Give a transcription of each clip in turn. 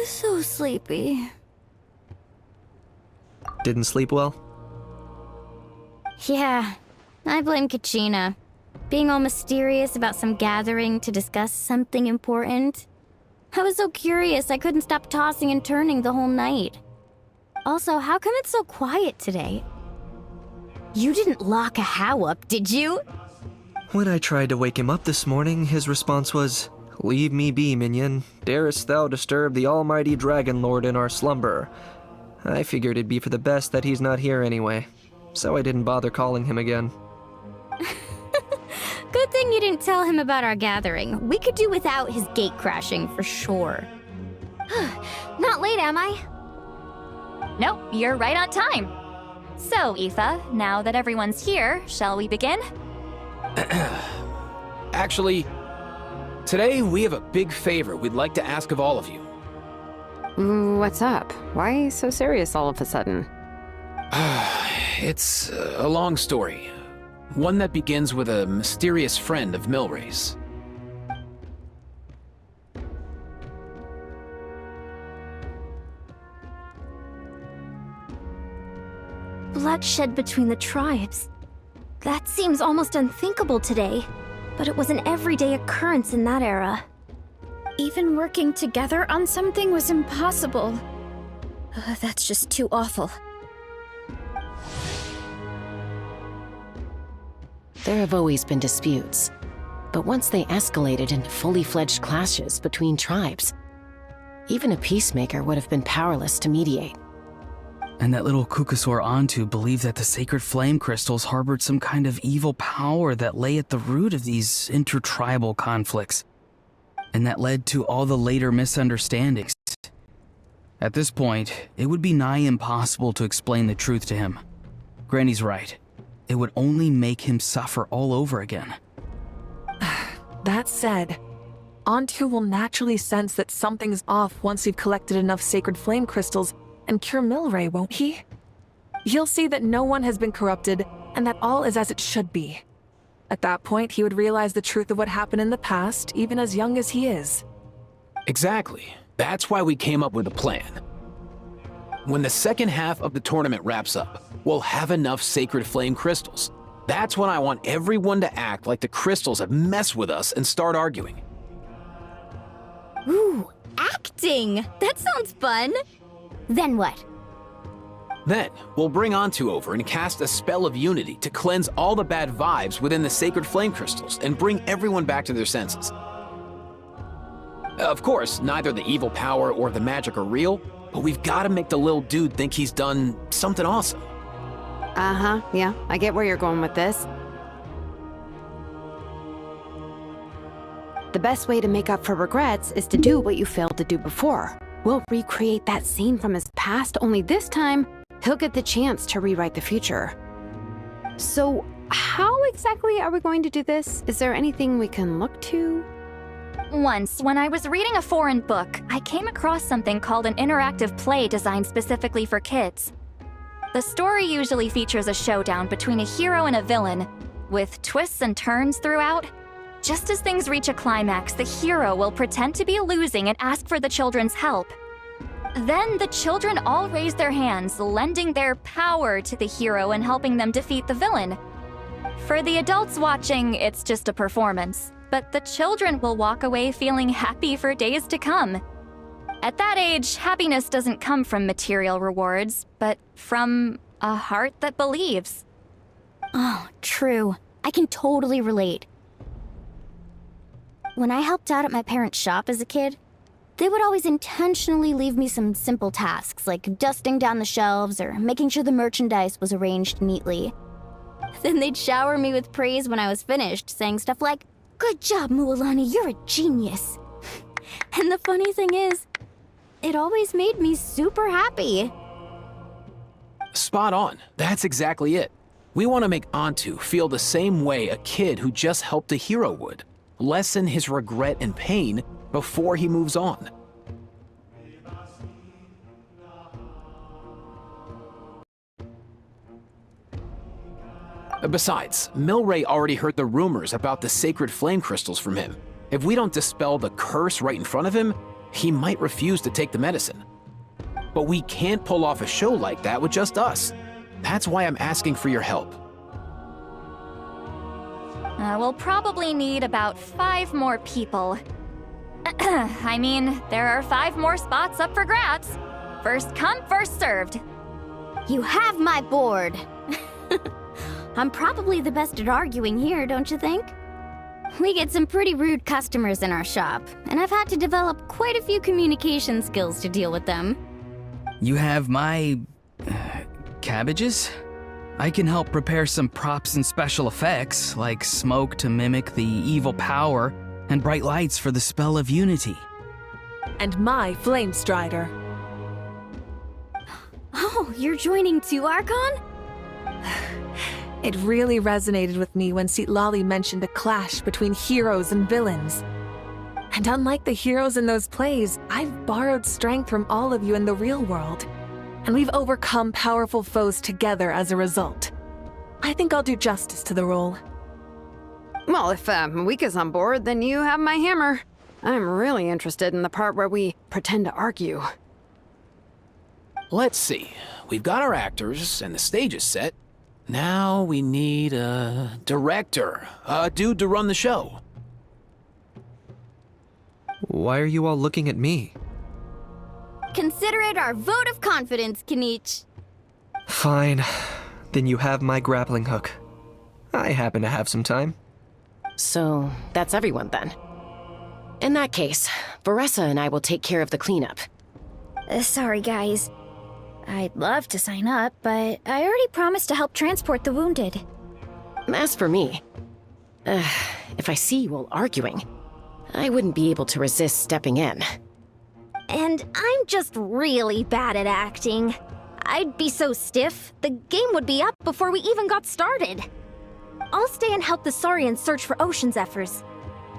So sleepy. Didn't sleep well? Yeah, I blame Kachina. Being all mysterious about some gathering to discuss something important. I was so curious I couldn't stop tossing and turning the whole night. Also, how come it's so quiet today? You didn't lock a How up, did you? When I tried to wake him up this morning, his response was, "Leave me be, minion. Darest thou disturb the almighty Dragon Lord in our slumber?" I figured it'd be for the best that he's not here anyway, so I didn't bother calling him again. Good thing you didn't tell him about our gathering. We could do without his gate crashing for sure. Not late, am I? Nope, you're right on time. So, Aoife, now that everyone's here, shall we begin? Actually, today we have a big favor we'd like to ask of all of you. What's up? Why so serious all of a sudden? It's a long story. One that begins with a mysterious friend of Milray's. Bloodshed between the tribes. That seems almost unthinkable today, but it was an everyday occurrence in that era. Even working together on something was impossible. That's just too awful. There have always been disputes, but once they escalated into fully fledged clashes between tribes, even a peacemaker would have been powerless to mediate. And that little Kukasor Antu believed that the sacred flame crystals harbored some kind of evil power that lay at the root of these intertribal conflicts, and that led to all the later misunderstandings. At this point, it would be nigh impossible to explain the truth to him. Granny's right. It would only make him suffer all over again. That said, Antu will naturally sense that something's off once we've collected enough sacred flame crystals and cure Milray, won't he? He'll see that no one has been corrupted and that all is as it should be. At that point, he would realize the truth of what happened in the past, even as young as he is. Exactly. That's why we came up with a plan. When the second half of the tournament wraps up, we'll have enough sacred flame crystals. That's when I want everyone to act like the crystals have messed with us and start arguing. Ooh, acting! That sounds fun! Then what? Then, we'll bring Antu over and cast a spell of unity to cleanse all the bad vibes within the sacred flame crystals and bring everyone back to their senses. Of course, neither the evil power or the magic are real, but we've got to make the little dude think he's done something awesome. Uh-huh, yeah, I get where you're going with this. The best way to make up for regrets is to do what you failed to do before. We'll recreate that scene from his past, only this time, he'll get the chance to rewrite the future. So, how exactly are we going to do this? Is there anything we can look to? Once, when I was reading a foreign book, I came across something called an interactive play designed specifically for kids. The story usually features a showdown between a hero and a villain, with twists and turns throughout. Just as things reach a climax, the hero will pretend to be losing and ask for the children's help. Then the children all raise their hands, lending their power to the hero and helping them defeat the villain. For the adults watching, it's just a performance, but the children will walk away feeling happy for days to come. At that age, happiness doesn't come from material rewards, but from a heart that believes. Oh, true. I can totally relate. When I helped out at my parents' shop as a kid, they would always intentionally leave me some simple tasks, like dusting down the shelves or making sure the merchandise was arranged neatly. Then they'd shower me with praise when I was finished, saying stuff like, "Good job, Mualani, you're a genius." And the funny thing is, it always made me super happy. Spot on. That's exactly it. We want to make Antu feel the same way a kid who just helped a hero would. Lessen his regret and pain before he moves on. Besides, Milray already heard the rumors about the sacred flame crystals from him. If we don't dispel the curse right in front of him, he might refuse to take the medicine. But we can't pull off a show like that with just us. That's why I'm asking for your help. We'll probably need about 5 more people. I mean, there are 5 more spots up for grabs. First come, first served. You have my board. I'm probably the best at arguing here, don't you think? We get some pretty rude customers in our shop, and I've had to develop quite a few communication skills to deal with them. You have my... cabbages? I can help prepare some props and special effects, like smoke to mimic the evil power, and bright lights for the spell of unity. And my Flame Strider. Oh, you're joining too, Archon? It really resonated with me when Citlali mentioned a clash between heroes and villains. And unlike the heroes in those plays, I've borrowed strength from all of you in the real world. And we've overcome powerful foes together as a result. I think I'll do justice to the role. Well, if Mika's on board, then you have my hammer. I'm really interested in the part where we pretend to argue. Let's see. We've got our actors, and the stage is set. Now we need a director, a dude to run the show. Why are you all looking at me? Consider it our vote of confidence, Kanich. Fine. Then you have my grappling hook. I happen to have some time. So, that's everyone then. In that case, Varessa and I will take care of the cleanup. Sorry, guys. I'd love to sign up, but I already promised to help transport the wounded. As for me, if I see you all arguing, I wouldn't be able to resist stepping in. And I'm just really bad at acting. I'd be so stiff, the game would be up before we even got started. I'll stay and help the Saurians search for Ocean Zephyrs.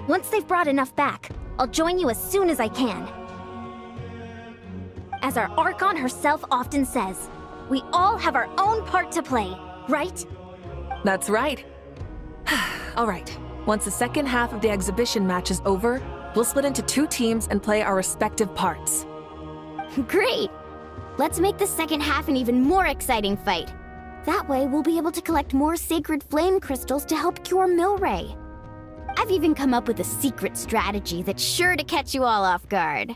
Once they've brought enough back, I'll join you as soon as I can. As our Archon herself often says, we all have our own part to play, right? That's right. All right, once the second half of the exhibition match is over, we'll split into 2 teams and play our respective parts. Great! Let's make the second half an even more exciting fight. That way, we'll be able to collect more sacred flame crystals to help cure Milray. I've even come up with a secret strategy that's sure to catch you all off guard.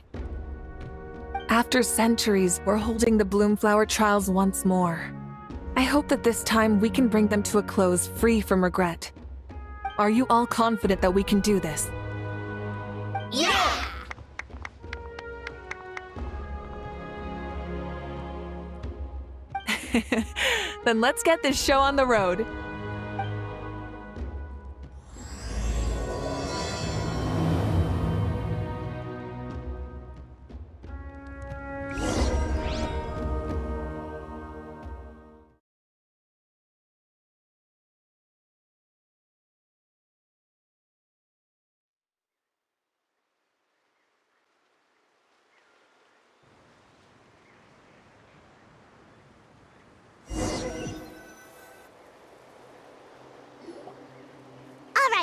After centuries, we're holding the Bloomflower trials once more. I hope that this time we can bring them to a close free from regret. Are you all confident that we can do this? Yeah! Then let's get this show on the road.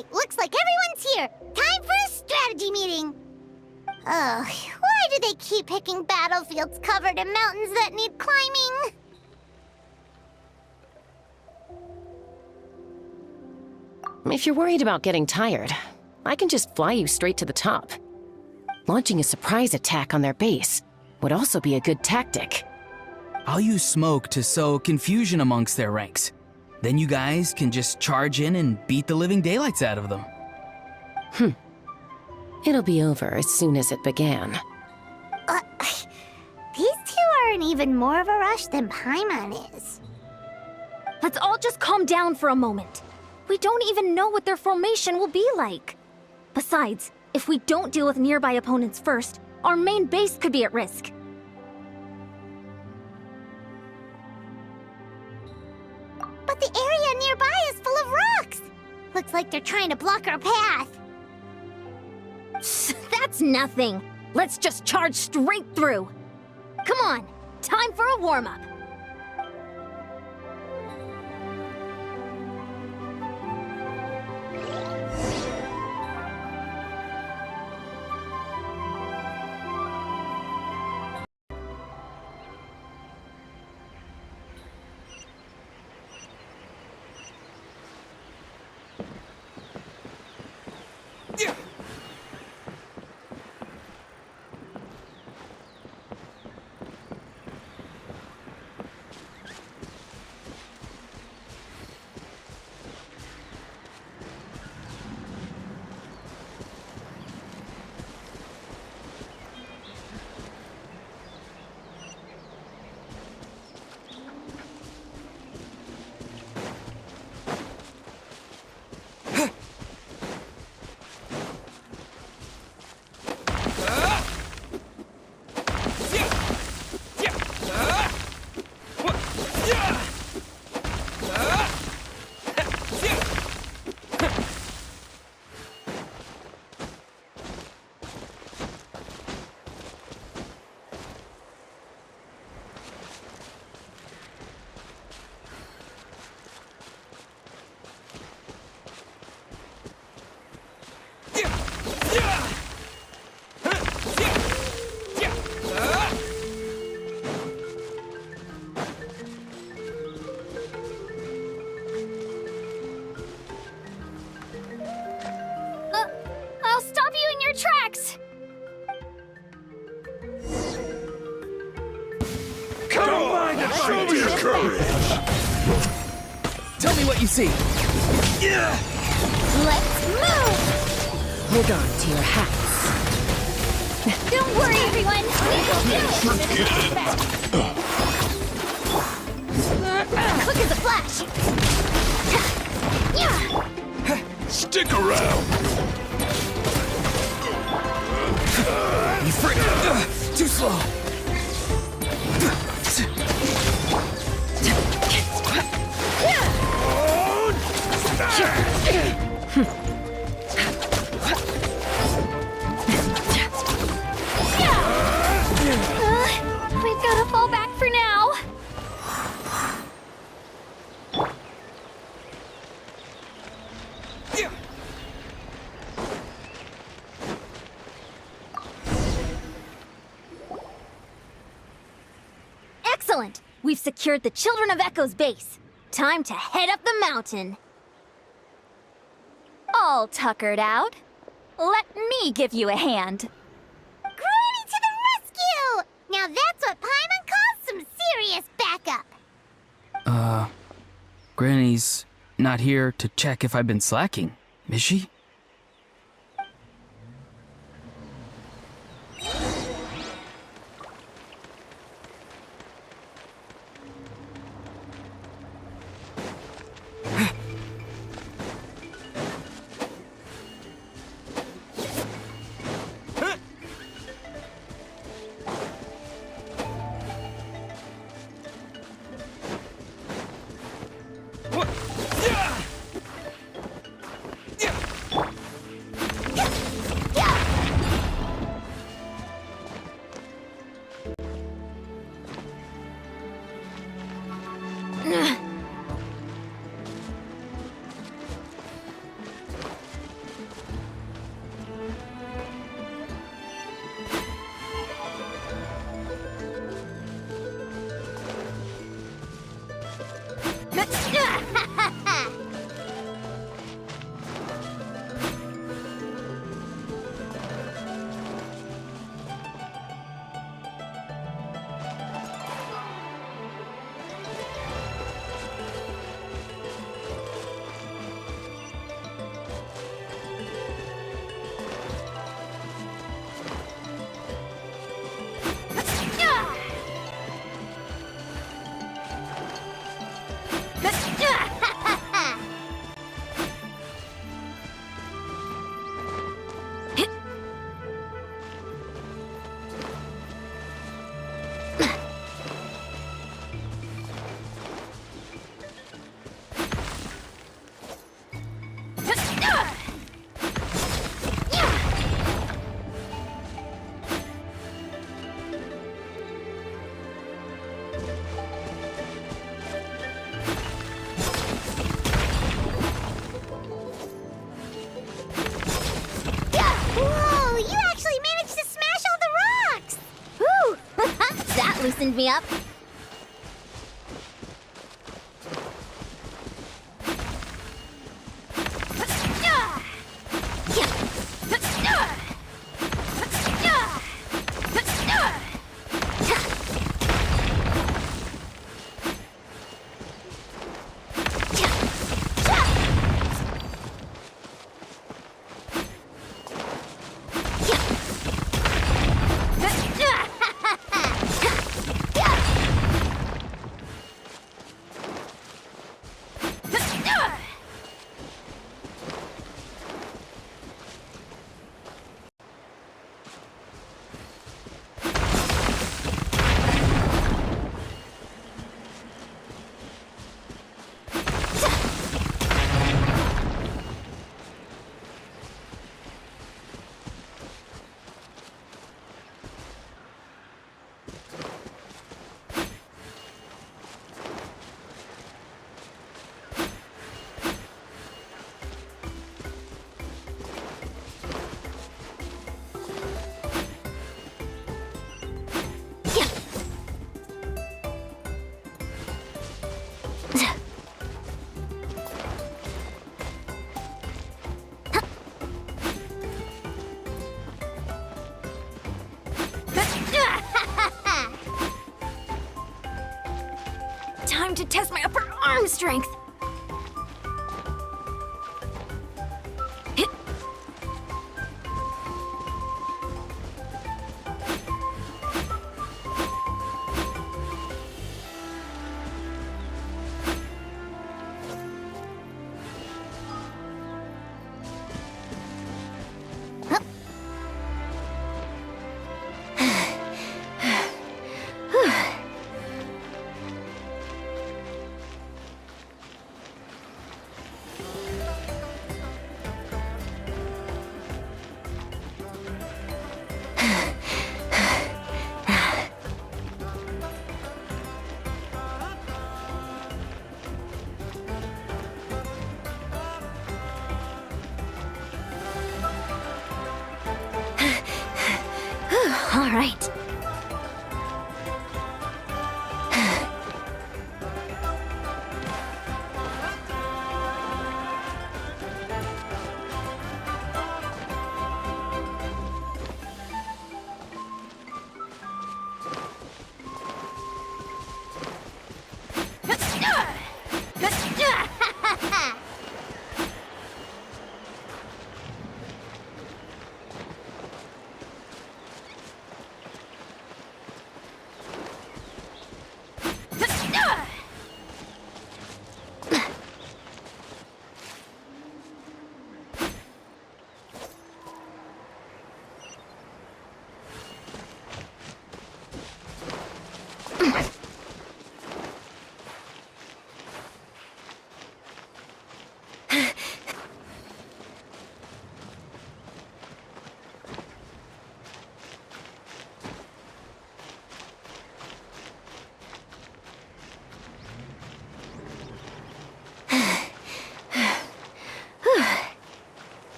right, looks like everyone's here. Time for a strategy meeting. Ugh, why do they keep picking battlefields covered in mountains that need climbing? If you're worried about getting tired, I can just fly you straight to the top. Launching a surprise attack on their base would also be a good tactic. I'll use smoke to sow confusion amongst their ranks. Then you guys can just charge in and beat the living daylights out of them. It'll be over as soon as it began. These two are in even more of a rush than Paimon is. Let's all just calm down for a moment. We don't even know what their formation will be like. Besides, if we don't deal with nearby opponents first, our main base could be at risk. But the area nearby is full of rocks. Looks like they're trying to block our path. That's nothing. Let's just charge straight through. Come on, time for a warm-up. I'll stop you in your tracks! Show me your courage! Tell me what you see. Let's move! Hold on to your hats. Don't worry, everyone. We will do it. Quick as a flash. Stick around! You freak! Too slow. We've got to fall back for now. Excellent! We've secured the Children of Echo's base. Time to head up the mountain. All tuckered out. Let me give you a hand. Granny to the rescue! Now that's what Paimon calls some serious backup. Granny's not here to check if I've been slacking, is she? Whoa, you actually managed to smash all the rocks! Whew, that loosened me up. Time to test my upper arm strength. All right.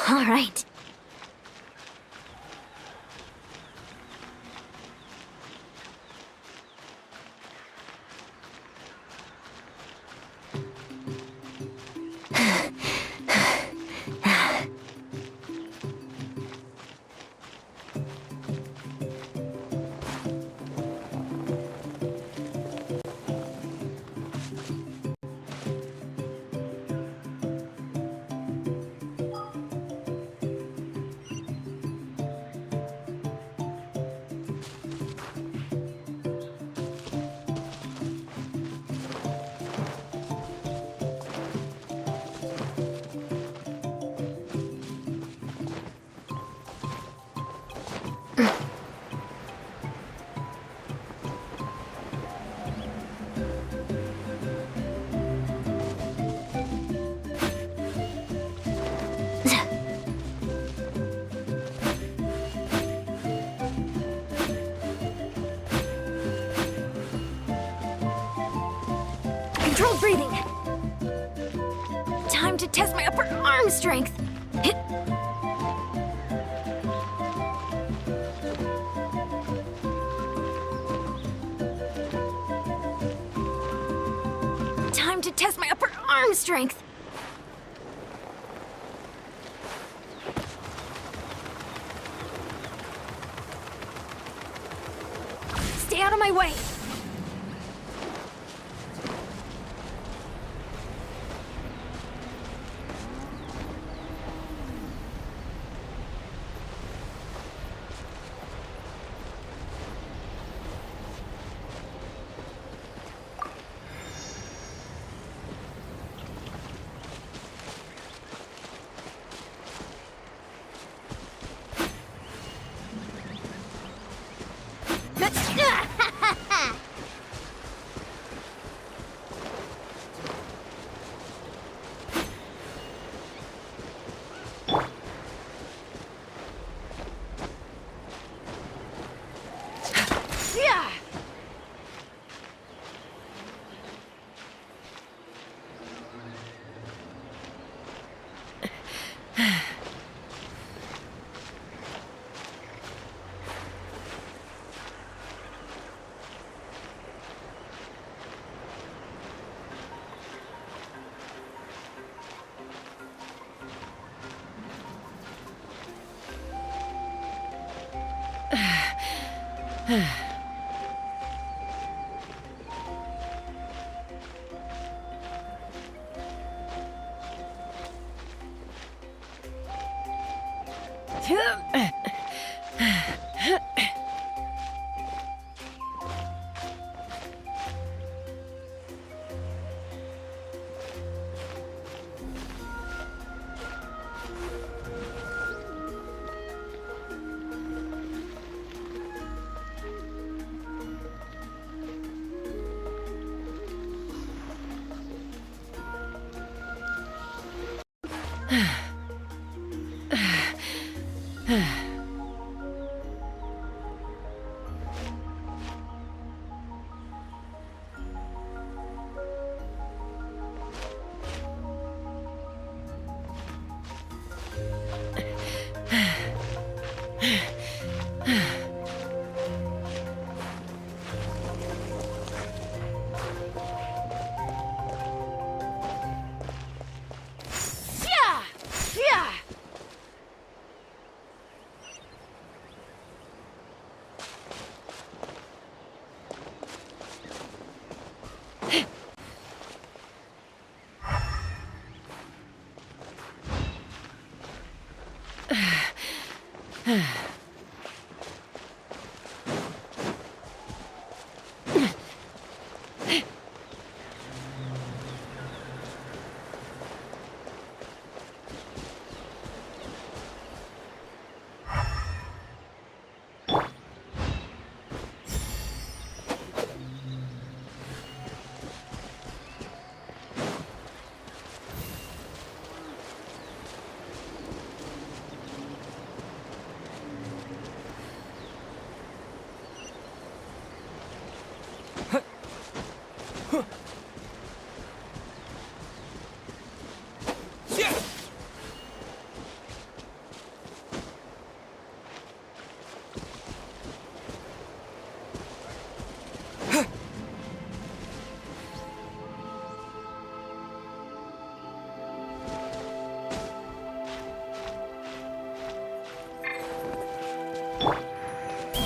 All right. Controlled breathing. Time to test my upper arm strength. Time to test my upper arm strength. Stay out of my way.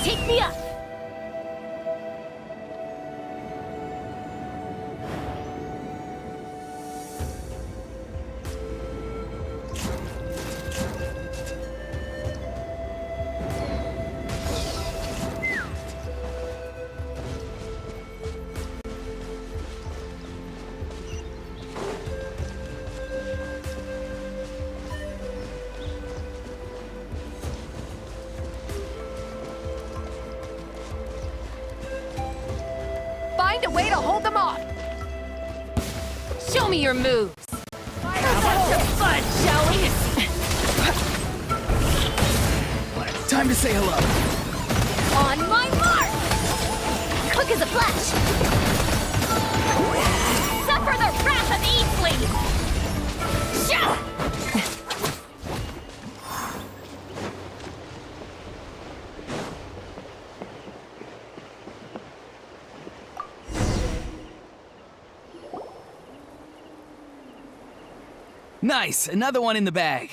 Take me up! Find a way to hold them off. Show me your moves. Have some fun, shall we? Time to say hello. On my mark! Quick as a flash! Suck Nice, another one in the bag.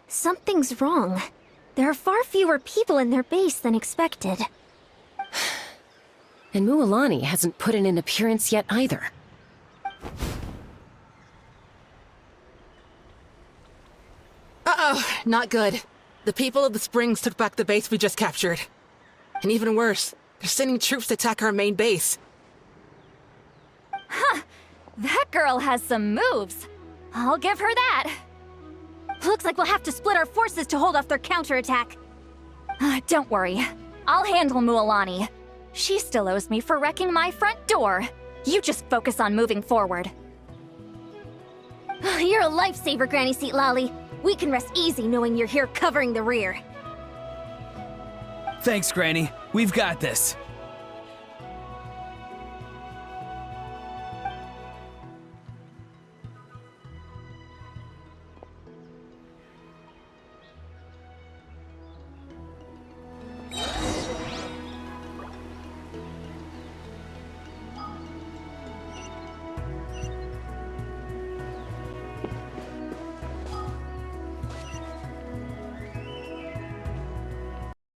Something's wrong. There are far fewer people in their base than expected. And Mualani hasn't put in an appearance yet either. Uh-oh, not good. The people of the Springs took back the base we just captured. And even worse, they're sending troops to attack our main base. That girl has some moves. I'll give her that. Looks like we'll have to split our forces to hold off their counterattack. Don't worry. I'll handle Mualani. She still owes me for wrecking my front door. You just focus on moving forward. You're a lifesaver, Granny Seat Lolly. We can rest easy knowing you're here covering the rear. Thanks, Granny. We've got this.